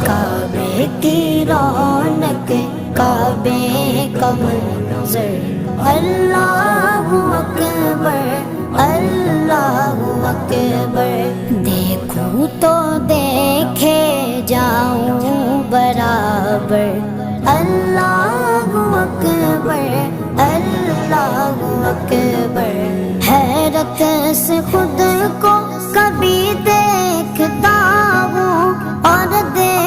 काबे की रौनक, काबे का मंज़र, अल्लाहु अकबर, अल्लाहु अकबर। देखूं तो देखे जाऊं बराबर, अल्लाहु अकबर, अल्लाहु अकबर। हैरत से खुद को